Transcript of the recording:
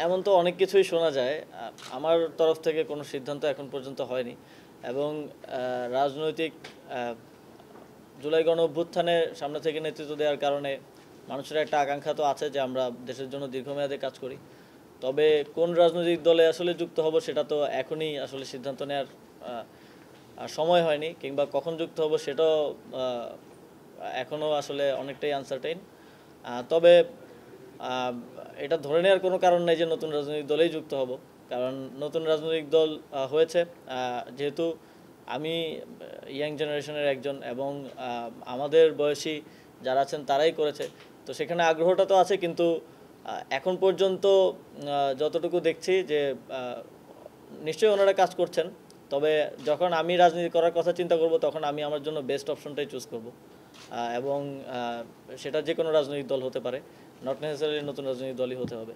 এমন তো অনেক কিছুই শোনা যায়। আমার তরফ থেকে কোনো সিদ্ধান্ত এখন পর্যন্ত হয়নি এবং রাজনৈতিক জুলাই গণ অভ্যুত্থানে সামনে থেকে নেতৃত্ব দেওয়ার কারণে মানুষের একটা আকাঙ্ক্ষা তো আছে যে আমরা দেশের জন্য দীর্ঘমেয়াদে কাজ করি। তবে কোন রাজনৈতিক দলে আসলে যুক্ত হব সেটা তো এখনই আসলে সিদ্ধান্ত নেওয়ার সময় হয়নি, কিংবা কখন যুক্ত হব সেটাও এখনও আসলে অনেকটাই আনসার্টেইন। তবে এটা ধরে নেওয়ার কোনো কারণ নেই যে নতুন রাজনৈতিক দলেই যুক্ত হব, কারণ নতুন রাজনৈতিক দল হয়েছে যেহেতু আমি ইয়াং জেনারেশনের একজন এবং আমাদের বয়সী যারা আছেন তারাই করেছে, তো সেখানে আগ্রহটা তো আছে। কিন্তু এখন পর্যন্ত যতটুকু দেখছি যে নিশ্চয়ই ওনারা কাজ করছেন, তবে যখন আমি রাজনীতি করার কথা চিন্তা করব তখন আমি আমার জন্য বেস্ট অপশনটাই চুজ করব, এবং সেটা যে কোনো রাজনৈতিক দল হতে পারে, নট নেসেসারিলি নতুন রাজনৈতিক দলই হতে হবে।